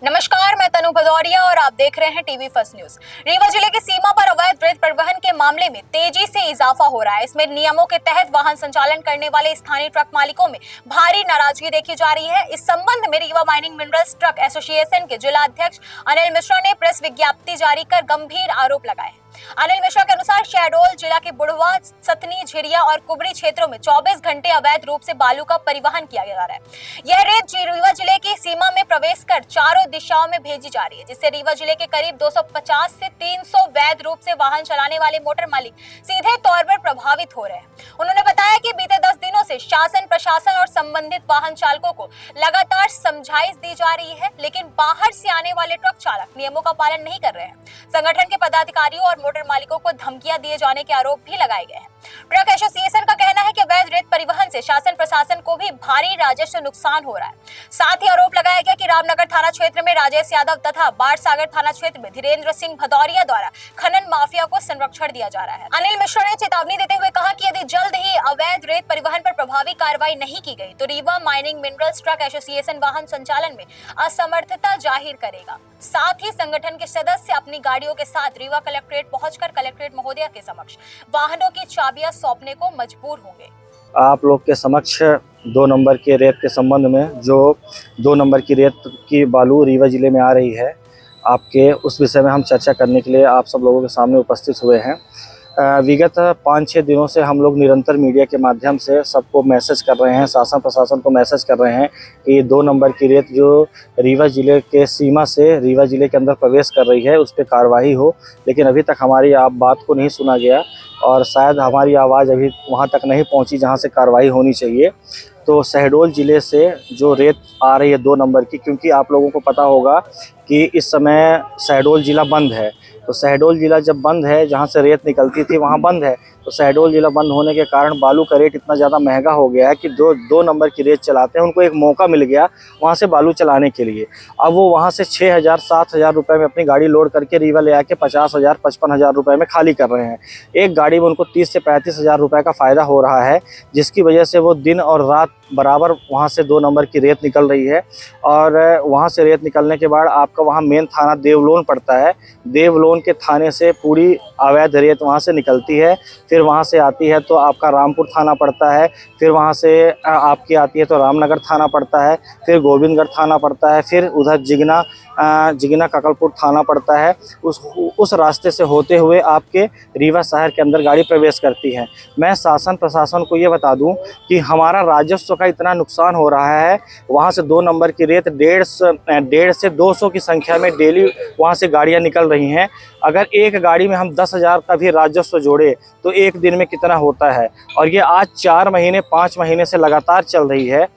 नमस्कार, मैं तनु भदौरिया और आप देख रहे हैं टीवी फर्स्ट न्यूज। रीवा जिले की सीमा पर अवैध रेत परिवहन के मामले में तेजी से इजाफा हो रहा है। इसमें नियमों के तहत वाहन संचालन करने वाले स्थानीय ट्रक मालिकों में भारी नाराजगी देखी जा रही है। इस संबंध में Rewa mining minerals truck association के जिला अध्यक्ष अनिल मिश्रा ने प्रेस विज्ञप्ति जारी कर गंभीर आरोप लगाए। अनिल मिश्रा के अनुसार शहडोल जिला के बुढ़वा, सतनी, झिरिया और कुबड़ी क्षेत्रों में 24 घंटे अवैध रूप से बालू का परिवहन किया जा रहा है। यह रेत रीवा जिले की सीमा में प्रवेश कर चारों दिशाओं में भेजी जा रही है, जिससे रीवा जिले के करीब 250 से 300 वैध रूप से वाहन चलाने वाले मोटर मालिक सीधे तौर पर प्रभावित हो रहे हैं। उन्होंने बताया कि बीते 10 दिनों से शासन, प्रशासन और संबंधित वाहन चालकों को लगातार समझाइश दी जा रही है, लेकिन बाहर से आने वाले ट्रक चालक नियमों का पालन नहीं कर रहे हैं। संगठन के पदाधिकारियों और मोटर मालिकों को धमकियां दिए जाने के आरोप भी लगाए गए हैं। ट्रक एसोसिएशन का कहना है कि अवैध रेत परिवहन से शासन प्रशासन को भी भारी राजस्व नुकसान हो रहा है। साथ ही आरोप लगाया गया कि रामनगर थाना क्षेत्र में राजेश यादव तथा बाढ़ सागर थाना क्षेत्र में धीरेन्द्र सिंह भदौरिया द्वारा खनन माफिया को संरक्षण दिया जा रहा है। अनिल मिश्रा ने चेतावनी देते हुए कहा कि यदि जल्द ही अवैध रेत परिवहन पर प्रभावी कार्रवाई नहीं की गई तो Rewa mining minerals truck association वाहन संचालन में असमर्थता जाहिर करेगा। साथ ही संगठन के सदस्य अपनी गाड़ियों के साथ रीवा कलेक्ट्रेट पहुंचकर कलेक्ट्रेट महोदया के समक्ष वाहनों की चाबियां सौंपने को मजबूर होंगे। आप लोग के समक्ष 2 नंबर के रेत के संबंध में जो 2 नंबर की रेत की बालू रीवा जिले में आ रही है, आपके उस विषय में हम चर्चा करने के लिए आप सब लोगों के सामने उपस्थित हुए हैं। विगत 5-6 दिनों से हम लोग निरंतर मीडिया के माध्यम से सबको मैसेज कर रहे हैं, शासन प्रशासन को मैसेज कर रहे हैं कि 2 नंबर की रेत जो रीवा जिले के सीमा से रीवा जिले के अंदर प्रवेश कर रही है उस पर कार्रवाई हो, लेकिन अभी तक हमारी आप बात को नहीं सुना गया और शायद हमारी आवाज़ अभी वहाँ तक नहीं पहुँची जहाँ से कार्रवाई होनी चाहिए। तो शहडोल ज़िले से जो रेत आ रही है 2 नंबर की, क्योंकि आप लोगों को पता होगा कि इस समय शहडोल ज़िला बंद है, तो शहडोल ज़िला जब बंद है, जहाँ से रेत निकलती थी वहाँ बंद है, तो शहडोल ज़िला बंद होने के कारण बालू का रेट इतना ज़्यादा महंगा हो गया है कि जो 2 नंबर की रेत चलाते हैं उनको एक मौका मिल गया वहाँ से बालू चलाने के लिए। अब वो वहाँ से 6,000-7,000 रुपये में अपनी गाड़ी लोड करके रीवा ले आके 50,000-55,000 रुपये में खाली कर रहे हैं। एक गाड़ी में उनको 30 से 35,000 रुपये का फ़ायदा हो रहा है, जिसकी वजह से वो दिन और रात बराबर वहाँ से 2 नंबर की रेत निकल रही है। और वहाँ से रेत निकलने के बाद आपका वहाँ मेन थाना देवलोन पड़ता है, देवलोन के थाने से पूरी अवैध रेत वहाँ से निकलती है, फिर वहाँ से आती है तो आपका रामपुर थाना पड़ता है, फिर वहाँ से आपकी आती है तो रामनगर थाना पड़ता है, फिर गोविंदगढ़ थाना पड़ता है, फिर उधर जिगना ककलपुर थाना पड़ता है। उस रास्ते से होते हुए आपके रीवा शहर के अंदर गाड़ी प्रवेश करती है। मैं शासन प्रशासन को ये बता दूं कि हमारा राजस्व का इतना नुकसान हो रहा है, वहाँ से 2 नंबर की रेत 150 से 200 की संख्या में डेली वहाँ से गाड़ियाँ निकल रही हैं। अगर एक गाड़ी में हम 10,000 का भी राजस्व जोड़े तो एक दिन में कितना होता है, और ये आज 4 महीने 5 महीने से लगातार चल रही है।